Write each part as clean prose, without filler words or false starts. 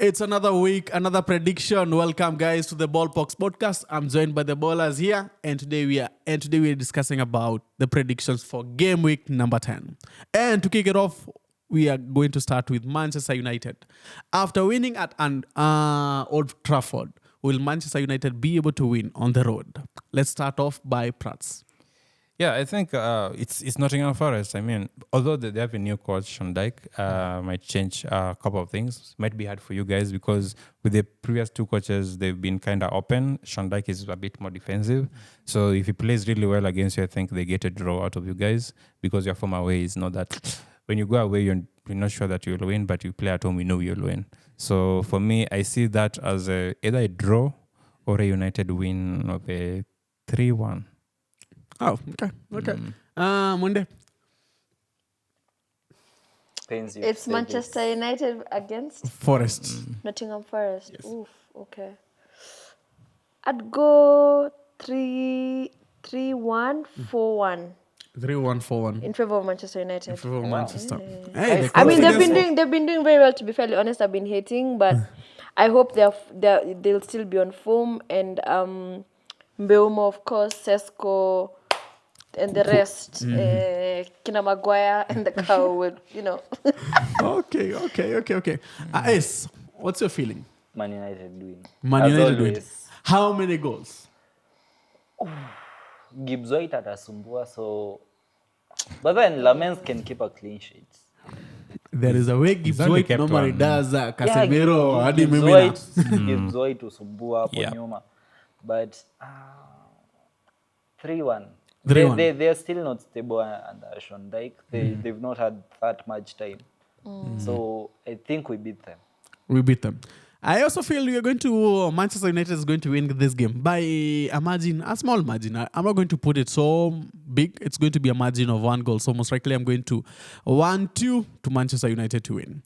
It's another week, another prediction. Welcome, guys, to the Ballbox podcast. I'm joined by the ballers here, and today we are discussing about the predictions for game week number 10. And to kick it off, we are going to start with Manchester United. After winning at Old Trafford, will Manchester United be able to win on the road? Let's start off by Prats. Yeah, I think it's Nottingham Forest. I mean, although they have a new coach, Sean Dyche, might change a couple of things. Might be hard for you guys because with the previous two coaches, they've been kind of open. Sean Dyche is a bit more defensive. So if he plays really well against you, I think they get a draw out of you guys because your form away is not that. When you go away, you're not sure that you'll win, but you play at home, you know you'll win. So for me, I see that as either a draw or a United win of a 3-1. Oh, okay. Monday. It's Manchester United against Forest. Nottingham Forest. Yes. Oof, okay. I'd go 3-1, 4-1 3-1-4-1. in favor of Manchester United. In favor of Manchester. Yeah. Hey, I mean, they've been doing very well. To be fairly honest, I've been hating, but I hope they'll still be on form. And Mbeumo, of course, Sesko, and the rest, Kina Maguire and the cow will, Okay. Ace, what's your feeling? Man United win. Man As United win. always. How many goals? Gibbs White atasumbua, so... But then Lamens can keep a clean sheet. There is a way Gibbs only White kept normally one. does Casemiro hadi Gibbs mimi White, Gibbs White usumbua hapo Yeah. nyuma. But 3-1. 3-1. They're still not stable under Sean Dyche. They've not had that much time. So I think we beat them. We beat them. I also feel Manchester United is going to win this game by a margin, a small margin. I'm not going to put it so big. It's going to be a margin of 1 goal. So most likely I'm going to 1-2 to Manchester United to win.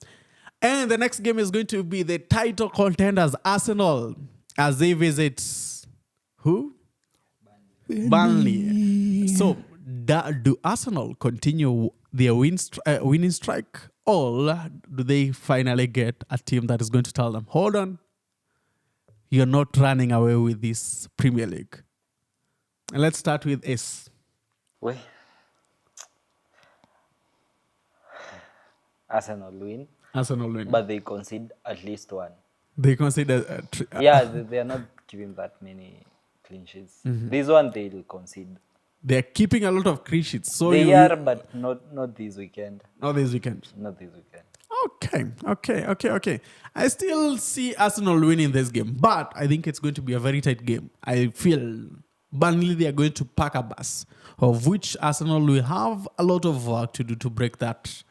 And the next game is going to be the title contenders, Arsenal, as they visit who? Burnley. So do Arsenal continue their winning streak, or do they finally get a team that is going to tell them, hold on, you're not running away with this Premier League? And let's start with S. Well, Arsenal win, Arsenal win. but they concede at least one. They consider... They are not giving that many clean sheets. This one they'll concede. they're keeping a lot of clean sheets. So They are, but not this weekend. Not this weekend. Not this weekend. Okay. I still see Arsenal winning this game, but I think it's going to be a very tight game. I feel Burnley, they are going to pack a bus, of which Arsenal will have a lot of work to do to break that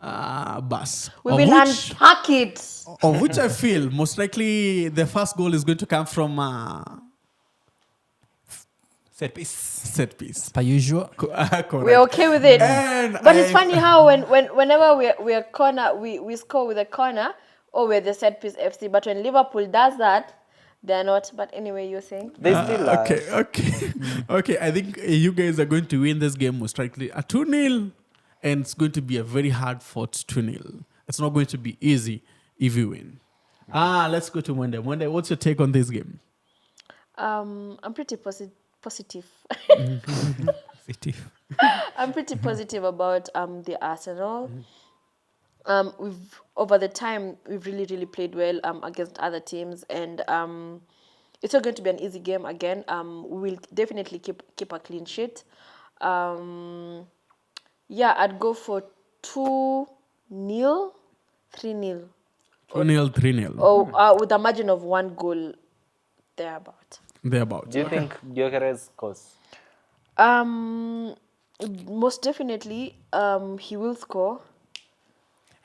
bus. We will unpack it. Of which I feel most likely the first goal is going to come from Set piece. set piece. Per usual. Correct. We're okay with it. And But it's funny how whenever we're corner, we score with a corner or with the set piece FC. But when Liverpool does that, they're not. But anyway, you're saying? They still are. Okay. I think you guys are going to win this game most likely a 2-0, and it's going to be a very hard fought 2-0. It's not going to be easy if you win. Let's go to Monday. Monday, what's your take on this game? I'm pretty positive. I'm pretty positive about the Arsenal. Over the time we've really played well against other teams, and it's not going to be an easy game again. We'll definitely keep a clean sheet. I'd go for 2-0, 3-0. 2-0, 3-0. Or with a margin of 1 goal thereabout. Thereabout. Do you think Gyökeres scores? Most definitely, he will score.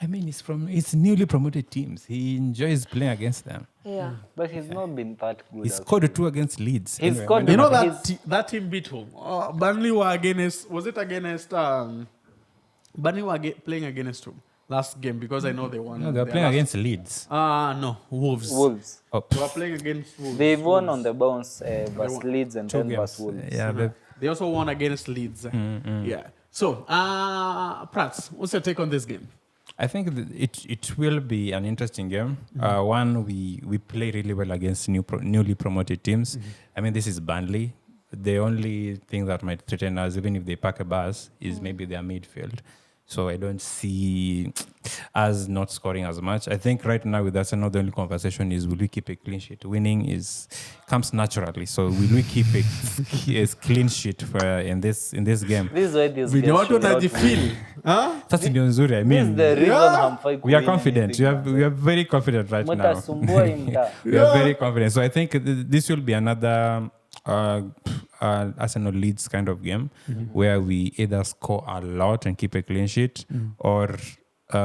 I mean, it's newly promoted teams. He enjoys playing against them. Yeah. But he's not been that good. He scored 2 against Leeds. He's Anyway, scored- You know He's- that team beat who? Burnley were against... Was it against... Burnley were playing against who? Last game, because I know they won. No, they were playing against Leeds. No, Wolves. Wolves. Oh, They were playing against Wolves. They've won Wolves. on the bounce versus won. Leeds and 2 then games. versus Wolves. Yeah, They also won against Leeds. Yeah. So, Prats, what's your take on this game? I think it will be an interesting game. One, we play really well against newly promoted teams. I mean, this is Burnley. The only thing that might threaten us, even if they pack a bus, is maybe their midfield. So I don't see us not scoring as much. I think right now with Arsenal, the only conversation is, will we keep a clean sheet? Winning comes naturally. So will we keep a clean sheet in this game? This is why this Venye game watu should not wanajifeel. win. Huh? Sasa ndio nzuri. I This is mean, the reason hamfai we are kuwin confident. anything, We are very confident right now. Mtasumbua hii mtaa. We are very confident. So I think this will be another Arsenal Leeds kind of game where we either score a lot and keep a clean sheet or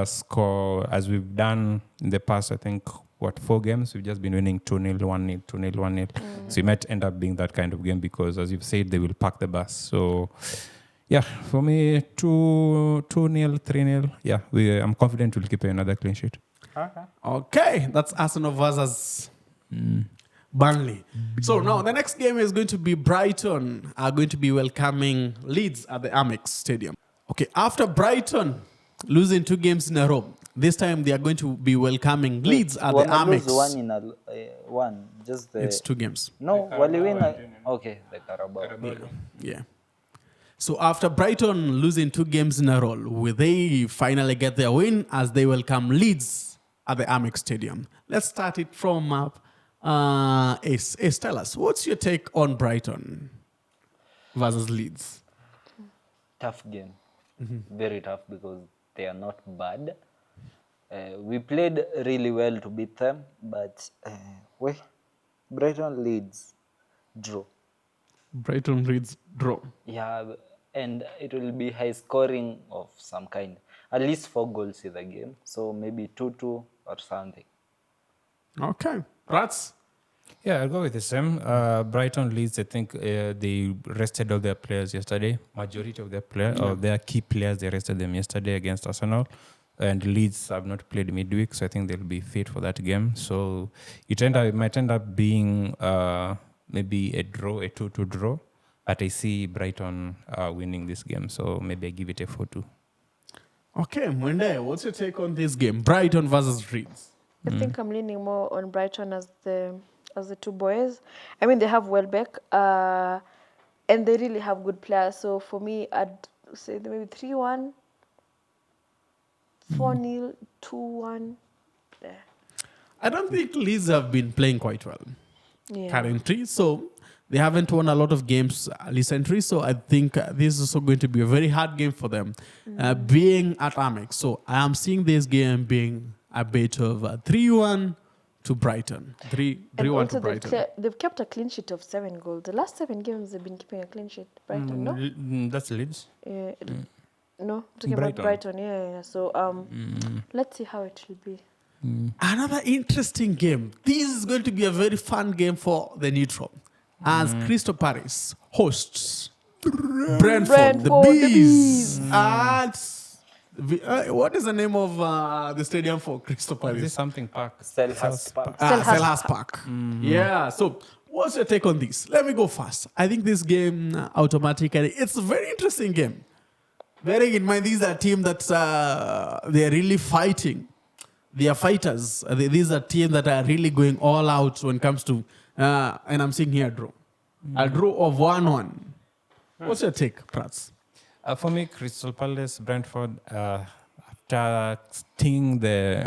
score, as we've done in the past, I think, 4 games, we've just been winning 2-0, 1-0, 2-0, 1-0. So it might end up being that kind of game because, as you've said, they will pack the bus. So, yeah, for me, 2-0, 3-0. Yeah, I'm confident we'll keep another clean sheet. Okay, that's Arsenal versus Burnley. So now the next game is going to be Brighton are going to be welcoming Leeds at the Amex Stadium. Okay, after Brighton losing 2 games in a row, this time they are going to be welcoming Leeds at the Amex. One in one, just the. It's 2 games. No, wali win. Okay, the Carabao. Yeah. So after Brighton losing 2 games in a row, will they finally get their win as they welcome Leeds at the Amex Stadium? Let's start it from Ace. Ace, tell us, what's your take on Brighton versus Leeds? Tough game, very tough because they are not bad. We played really well to beat them, but Brighton Leeds draw. Brighton Leeds draw. Yeah, and it will be high scoring of some kind. At least 4 goals in the game, so maybe 2-2 or something. Okay, Rats. Yeah, I'll go with the same. Brighton Leeds, I think they rested all their players yesterday. Majority of their key players, they rested them yesterday against Arsenal. And Leeds have not played midweek, so I think they'll be fit for that game. So it might end up being maybe a 2-2 draw. But I see Brighton winning this game, so maybe I give it a 4-2. Okay, Mwende, what's your take on this game? Brighton versus Leeds. I think I'm leaning more on Brighton as the 2 boys. I mean, they have Welbeck, and they really have good players. So for me, I'd say maybe 3-1, 4-0, 2-1. Yeah. I don't think Leeds have been playing quite well Yeah. currently. So they haven't won a lot of games recently. So I think this is also going to be a very hard game for them, being at Amex. So I am seeing this game being a bit of 3-1 to Brighton. 3-1 And to also Brighton. they've kept a clean sheet of 7 goals. The last 7 games they've been keeping a clean sheet. Brighton, no? That's Leeds. No, I'm talking about Brighton. Yeah. So let's see how it will be. Another interesting game. This is going to be a very fun game for the neutral. As Crystal Palace hosts Brentford, the Bees. What is the name of the stadium for Crystal Is Palace? this something Park? Selhurst Park. Selhurst Park. Yeah. So what's your take on this? Let me go first. I think this game automatically, it's a very interesting game. Bearing in mind, these are teams that they're really fighting. They are fighters. These are teams that are really going all out when it comes to, and I'm seeing here a draw. A draw of 1-1. What's your take, Prats? For me, Crystal Palace, Brentford, after sting the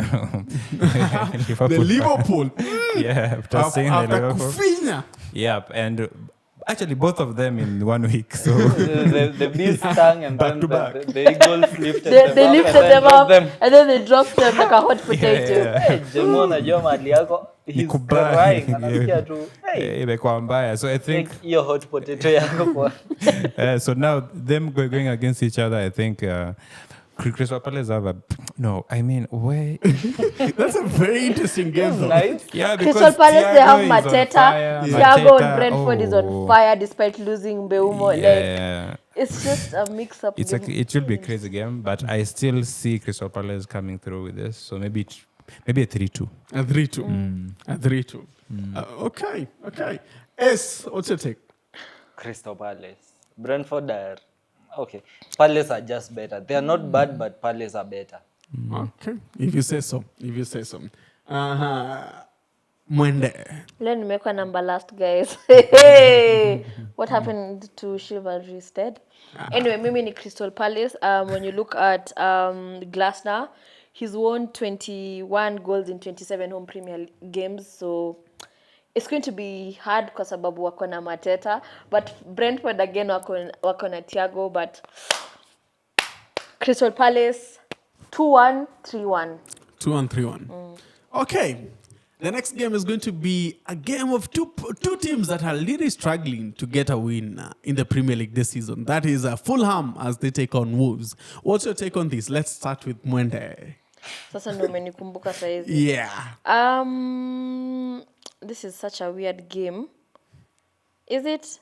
Liverpool. The Liverpool. Yeah, after sting the After Liverpool. Kufinya. Yep, and actually both of them in 1 week. So The bees stung and Back then to back. the Eagles lifted They lifted them up them. and then they dropped them like a hot potato. yeah. Jemo najua mali yako, he's kubaya. crying. Anasikia tu, hey, imekuwa mbaya. So I think take your hot potato yako kwa. so now them going against each other, I think Crystal Palace have a where That's a very interesting game, though. Nice. yeah, because Crystal Palace, they have Thiago is on Mateta. fire. Thiago Mateta, and Brentford is on fire despite losing Mbeumo. Like, Yeah, it's just a mix-up it will be a crazy game, but I still see Crystal Palace coming through with this. So maybe a 3-2. A 3-2. A 3-2. Okay. S, what's your take? Crystal Palace. Brentford are okay. Palace are just better. They are not bad, but Palace are better. Okay, if you say so. If you say so. Mwende. Leo nimeweka number last, guys. Hey! What happened to Chivalry instead? Anyway, mimi ni Crystal Palace. When you look at Glasner, he's won 21 goals in 27 home Premier games. So it's going to be hard kwa sababu wako na Mateta. But Brentford again wako na Thiago. But Crystal Palace 2-1, 3-1. 2-1, 3-1. Okay. The next game is going to be a game of two teams that are really struggling to get a win in the Premier League this season. That is Fulham as they take on Wolves. What's your take on this? Let's start with Mwende. Sasa ndo umenikumbuka saizi. Yeah. This is such a weird game. Is it?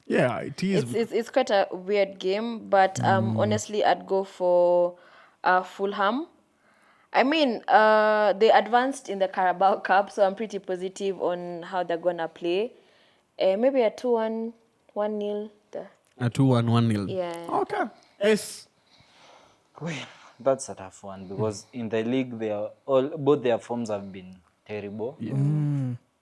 Yeah, it is. It's quite a weird game, but honestly, I'd go for Fulham. I mean, they advanced in the Carabao Cup, so I'm pretty positive on how they're gonna play. Maybe a 2-1, 1-0. A 2-1, 1-0. Yeah. Okay. Yes. Well, that's a tough one because in the league both their forms have been terrible. Yeah.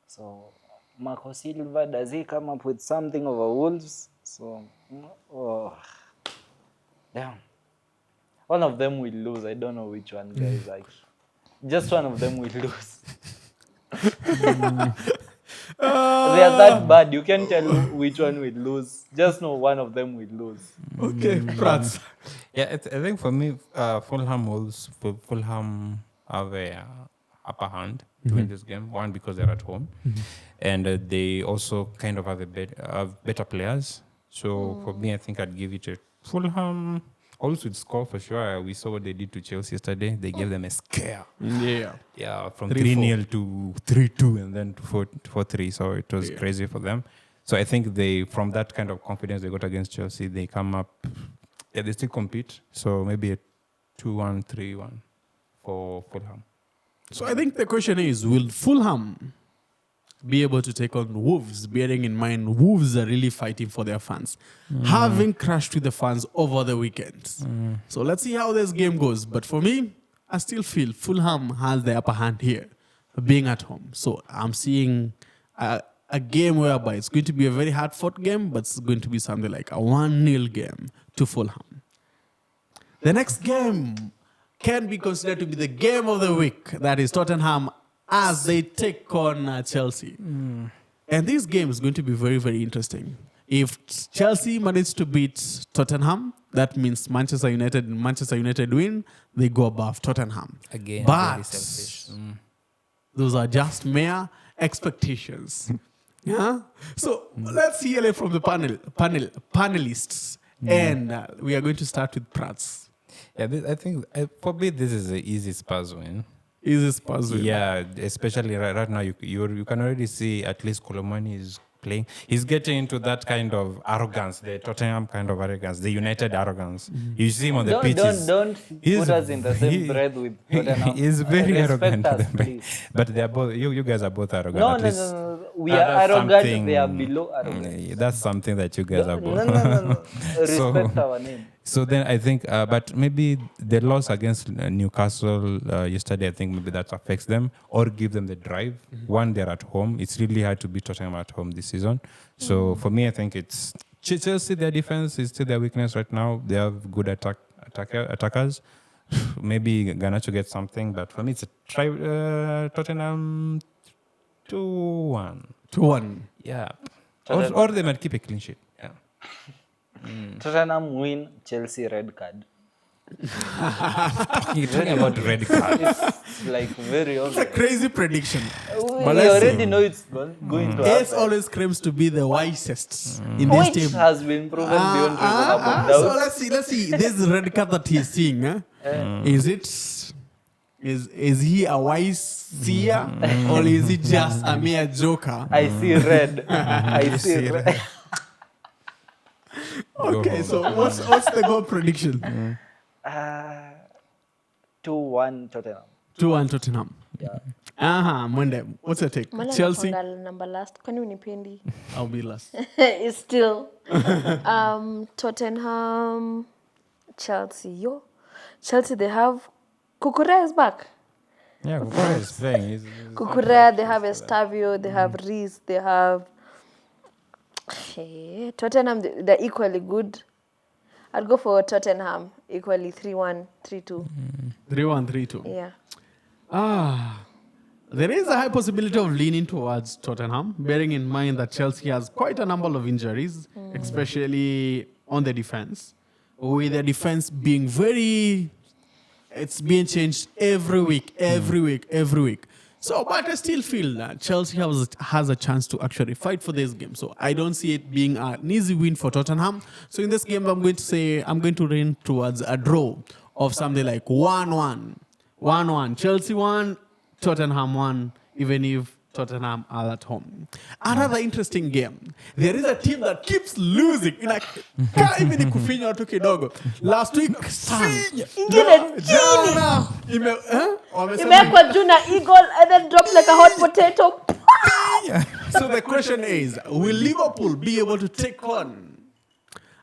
So Marco Silva, does he come up with something over Wolves? So damn. One of them will lose. I don't know which one, guys. Like, just one of them will lose. They are that bad. You can't tell which one will lose. Just know one of them will lose. Okay, Prats. Yeah, I think for me, Fulham have a upper hand to win this game. One, because they're at home, and they also kind of have better players. So for me, I think I'd give it to Fulham. Also, with score for sure. We saw what they did to Chelsea yesterday. They gave them a scare. Yeah. Yeah, from 3-4 3-0 to 3-2 and then to 4-3. So it was crazy for them. So I think from that kind of confidence they got against Chelsea, they come up. Yeah, they still compete. So maybe a 2-1, 3-1 for Fulham. So I think the question is, will Fulham be able to take on Wolves, bearing in mind Wolves are really fighting for their fans, having crashed with the fans over the weekend. So let's see how this game goes. But for me, I still feel Fulham has the upper hand here, being at home. So I'm seeing a game whereby it's going to be a very hard-fought game, but it's going to be something like a 1-0 game to Fulham. The next game can be considered to be the game of the week. That is Tottenham as they take on Chelsea. And this game is going to be very, very interesting. If Chelsea manage to beat Tottenham, that means Manchester United win, they go above Tottenham. Again, but very selfish. those are just mere expectations. Yeah. So let's hear it from the panelists. And we are going to start with Prats. Yeah, I think for me this is the easiest Spurs win. Is this puzzle? Yeah, especially right now, you can already see at least Colomani is playing. He's getting into that kind of arrogance, the Tottenham kind of arrogance, the United arrogance. You see him on the pitch. Don't put us in the same breath with Tottenham. He's very Respect arrogant. us, please. But they're both. You guys are both arrogant. No. We are that's arrogant. something- They are below arrogant. That's something that you guys are both. No. So- Respect our name. So then I think, but maybe the loss against Newcastle yesterday, I think maybe that affects them or give them the drive. One, they're at home. It's really hard to beat Tottenham at home this season. So for me, I think it's Chelsea, their defense is still their weakness right now. They have good attackers. Maybe Garnacho gets something, but for me, it's a Tottenham 2-1. 2-1. Yeah. Or they might keep a clean sheet. Yeah. Tottenham win, Chelsea red card. You're talking about red card. It's like very It's a obvious. crazy prediction. We But let's already see. know it's going to Ace happen. always claims to be the wisest in this Which team. has been proven beyond reasonable So doubt. let's see. This red card that he's seeing, is he a wise seer or is he just a mere joker? I see red. I see red. Okay, so what's the goal prediction? 2-1 Tottenham. 2-1 Tottenham. Yeah. Monday. What's your take? Mbona Chelsea? napanga number last? Kwani unipendi? I'll be last. It's still Tottenham, Chelsea. Chelsea, they have Kukurea is back. Yeah, Kukurea is playing. Kukurea, they have Estavio, they have Reese, they have Tottenham. They're equally good. I'd go for Tottenham equally 3-1, 3-2. 3-1, 3-2. Yeah. There is a high possibility of leaning towards Tottenham, bearing in mind that Chelsea has quite a number of injuries, especially on the defense, with the defense being it's being changed every week. So, but I still feel that Chelsea has a chance to actually fight for this game. So I don't see it being an easy win for Tottenham. So in this game, I'm going to lean towards a draw of something like 1-1. 1-1. Chelsea 1, Tottenham 1, even if Tottenham are at home. Another interesting game. There is a team that keeps losing. Like, hivi ni kufinya tu kidogo. Last week, jana Imewekwa juu na eagle and then dropped like a hot potato. So the question is, will Liverpool be able to take on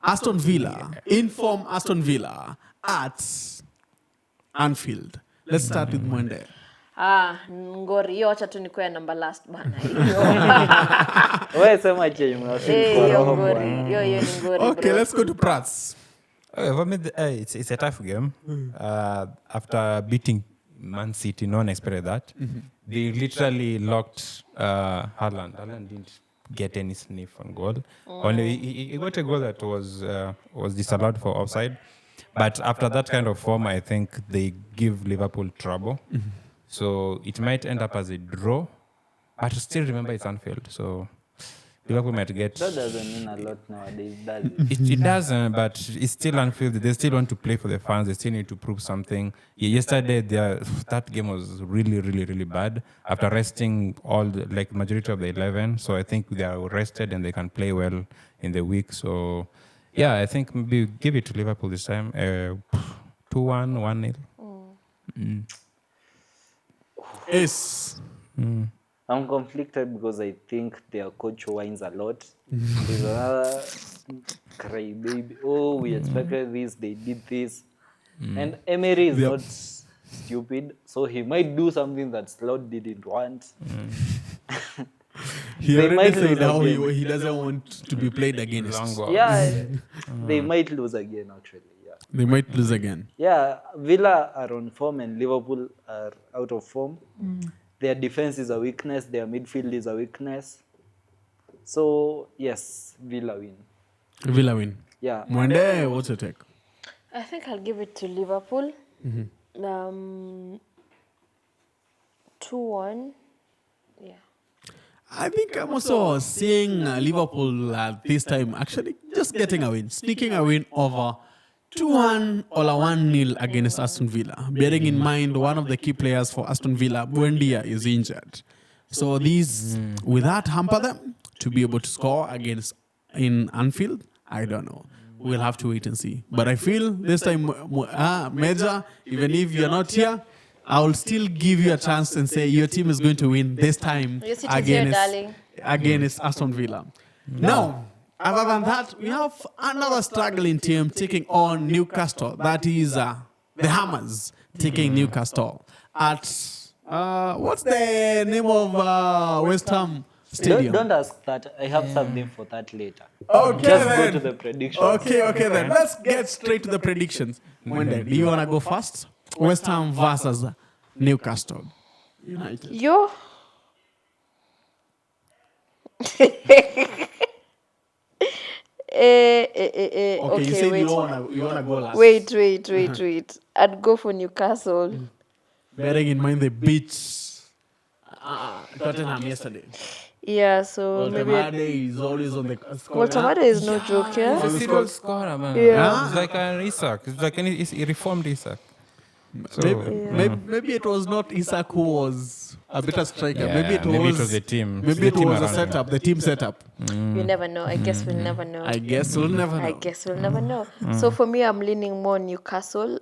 Aston Villa, inform Aston Villa at Anfield? Let's start with Mwende. Ngori, hiyo acha tu nikuwe number last bana. Wewe sema je, Hiyo ngori, hiyo ni ngori. Okay, let's go to Prats. Okay, for me, it's a tough game. After beating Man City, no one expected that. They literally locked Haaland. Haaland didn't get any sniff on goal. Only he got a goal that was disallowed for offside. But after that kind of form, I think they give Liverpool trouble. So it might end up as a draw. But still remember it's Anfield. So Liverpool might get... That doesn't mean a lot nowadays, does it? It doesn't, but it's still Anfield. They still want to play for the fans. They still need to prove something. Yesterday, that game was really, really, really bad. After resting majority of the 11. So I think they are rested and they can play well in the week. So... yeah, I think maybe give it to Liverpool this time. 2-1, 1-0. Yes. I'm conflicted because I think their coach whines a lot. There's another crybaby. Oh, we expected this, they did this. And Emery is not stupid, so he might do something that Slot didn't want. He already said how he doesn't want to be played against. Yeah, they might lose again, actually. Yeah. They might lose again. Yeah, Villa are on form and Liverpool are out of form. Their defense is a weakness. Their midfield is a weakness. So, yes, Villa win. Villa win. Yeah. Mwende, what's your take? I think I'll give it to Liverpool. 2-1. Yeah. I think I'm also seeing Liverpool this time actually just getting a win, sneaking a win over 2-1 or a 1-0 against Aston Villa. Bearing in mind one of the key players for Aston Villa, Buendia, is injured. So these, will that hamper them to be able to score in Anfield? I don't know. We'll have to wait and see. But I feel this time, Major, even if you're not here, I will still give you a chance and say your team is going to win this time against Aston Villa. Now, other than that, we have another struggling team taking on Newcastle. That is the Hammers taking Newcastle at what's the name of West Ham Stadium? Don't ask that. I have something for that later. Okay, Just then. go to the predictions. Okay, then. Let's get straight to the predictions. Mwende, do you want to go first? West Ham versus Newcastle United. Yo. Okay, you said wait. you wanna go last. Wait. I'd go for Newcastle. Bearing in mind the beats Tottenham yesterday. Yeah, so maybe Tamade is always on the score. Well, Tamada is no joke, yeah? He's a serious scorer, man. Yeah. It's like an Isak. It's like a reformed Isak. So, Maybe it was not Isak who was a better striker. Yeah, maybe it was the team. Maybe The it team was a around him. setup, the team setup. You never know. I guess we'll never know. I guess we'll never know. I guess we'll never know. So for me, I'm leaning more on Newcastle.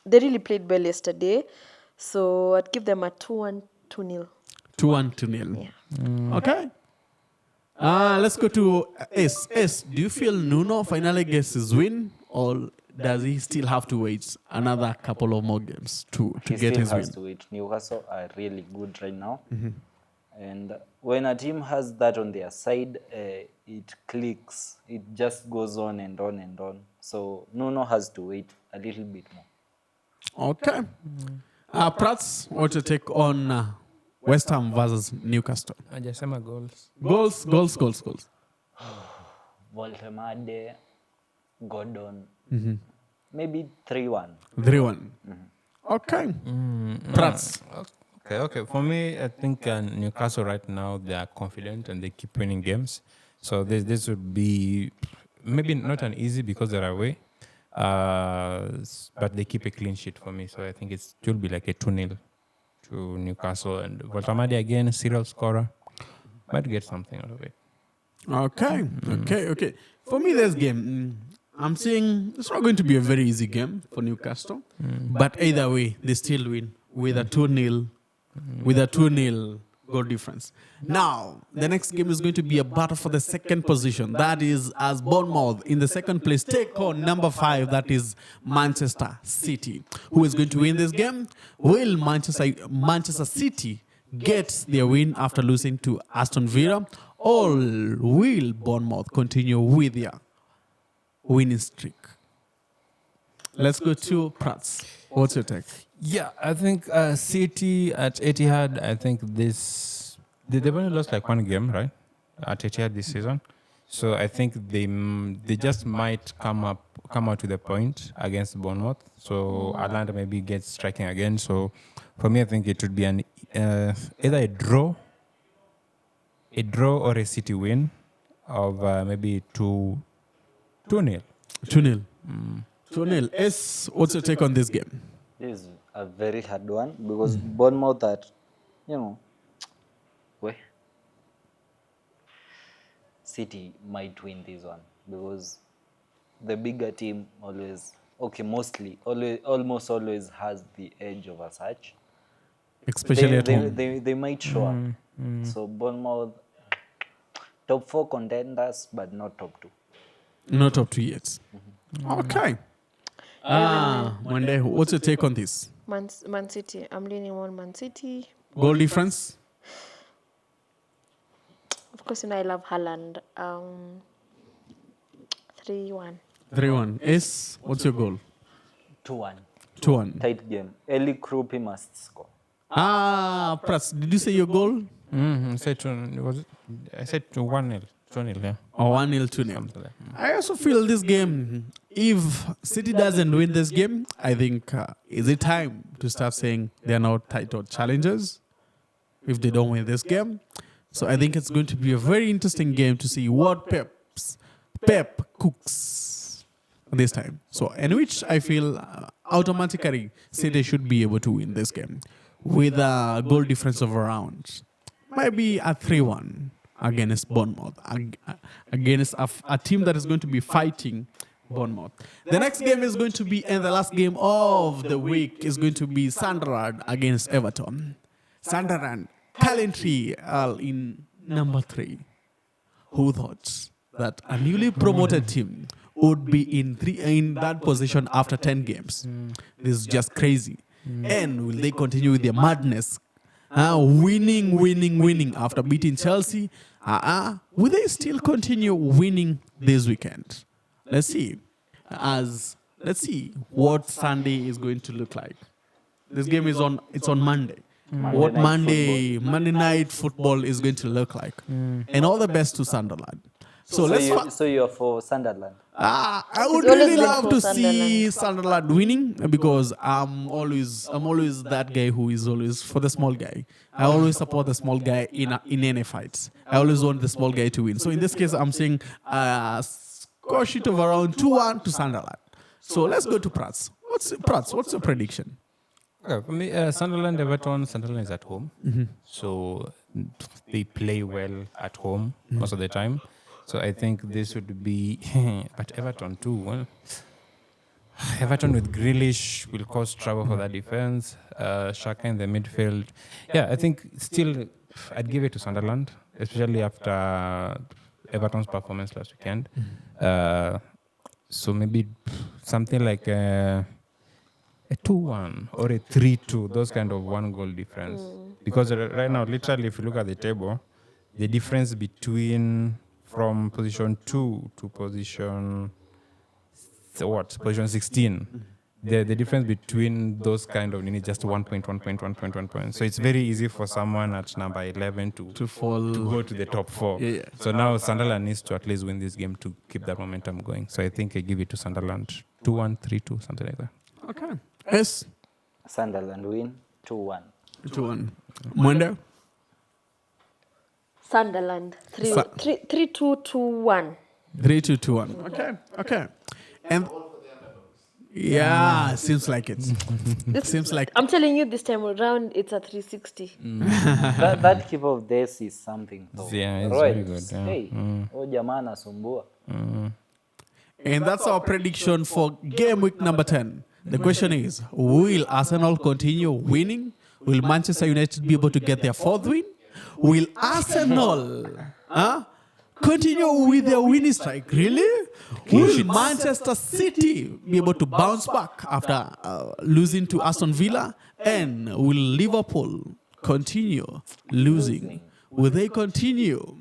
They really played well yesterday. So I'd give them a 2-1, 2-0. 2-1 to 0. Yeah. Okay. Let's go to S. Do you feel Nuno finally gets his win, or does he still have to wait another couple of more games to He get still his has win? to wait. Newcastle are really good right now. And when a team has that on their side, it clicks. It just goes on and on and on. So Nuno has to wait a little bit more. Okay. Prats, what's your take on West Ham versus Newcastle? Hajasema goals. Goals. Voltemade, Gordon, maybe 3-1. 3-1. Okay. Prats. Okay. For me, I think Newcastle right now, they are confident and they keep winning games. So this would be maybe not an easy because they're away, but they keep a clean sheet for me. So I think it will be like a 2-0 to Newcastle. And Voltamade again, serial scorer, might get something out of it. Okay. For me, this game, I'm saying it's not going to be a very easy game for Newcastle. But either way, they still win with a 2-0 goal difference. Now, the next game is going to be a battle for the second position. That is as Bournemouth in the second place take on number 5, that is Manchester City. Who is going to win this game? Will Manchester City get their win after losing to Aston Villa, or will Bournemouth continue with their winning streak? Let's go to Prats. What's your take? Yeah, I think City at Etihad, I think they've only lost like one game, right? At Etihad this season. So I think they just might come out to the point against Bournemouth. So Atlanta maybe gets striking again. So for me, I think it would be an either a draw or a City win of maybe 2-0. 2-0. 2-0. S, what's your take on this game? This is a very hard one because Bournemouth that, City might win this one because the bigger team almost always has the edge over such. Especially at home. They might show up. So Bournemouth, top 4 contenders, but not top 2. Not up to yet. Okay. Monday, what's your take on this? Man City. I'm leaning on Man City. Goal difference? Of course, I love Haaland. 3-1. 3-1. S, what's your goal? 2-1. 2-1. Tight game. Eli Krupi must score. Prats, did you say your goal? I said 1-0. 2-0, yeah. Or 1-0, 2-0. I also feel this game, if City doesn't win this game, I think, is it time to start saying they're now title challengers if they don't win this game? So I think it's going to be a very interesting game to see what Pep cooks this time. So, in which I feel automatically City should be able to win this game with a goal difference of around maybe a 3-1 against Bournemouth, against a team that is going to be fighting Bournemouth. The next game is going to be, and the last game of the week is going to be Sunderland against Everton. Sunderland currently are in number 3. Who thought that a newly promoted team would be in that position after 10 games? This is just crazy. And will they continue with their madness? Winning after beating Chelsea? Will they still continue winning this weekend? Let's see. Let's see what Sunday is going to look like. This game is on Monday. What Monday night football is going to look like. And all the best to Sunderland. So you're for Sunderland? I would It's always really been love for to Sunderland. see Sunderland winning because I'm always that guy who is always for the small guy. I always support the small guy in any fights. I always want the small guy to win. So in this case, I'm saying score sheet of around 2-1 to Sunderland. So let's go to Prats. What's your prediction? Okay, for me, Sunderland is at home. So they play well at home most of the time. So I think this would be, but Everton too. Well, Everton with Grealish will cause trouble for the defense. Shaka in the midfield. Yeah, I think still I'd give it to Sunderland, especially after Everton's performance last weekend. So maybe something like a 2-1 or a 3-2, those kind of one goal difference. Because right now, literally, if you look at the table, the difference between from position 2 to position 16, the difference between those kind of is just 1 point, 1 point, 1 point, 1 point. So it's very easy for someone at number 11 to fall. go to the top 4. Yeah, yeah. So now Sunderland needs to at least win this game to keep that momentum going. So I think I give it to Sunderland 2-1, 3-2, something like that. Okay. Yes. Sunderland win 2-1. 2-1. Mwende? Sunderland 3-2-2-1. 3-2-2-1. Okay. Okay. And yeah, seems like it. Seems like I'm telling you, this time around, it's a 360. That keeper of theirs is something though. Yeah, it's Right. very good. Yeah. Hey, jamaa anasumbua. And that's our prediction for game week number 10. The question is, will Arsenal continue winning? Will Manchester United be able to get their 4th win? Will Arsenal continue with their winning streak? Really? Will Manchester City be able to bounce back after losing to Aston Villa? And will Liverpool continue losing? Will they continue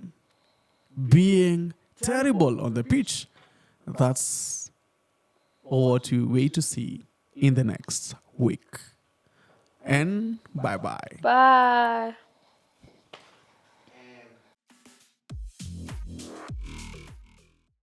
being terrible on the pitch? That's all to wait to see in the next week. And bye-bye. Bye.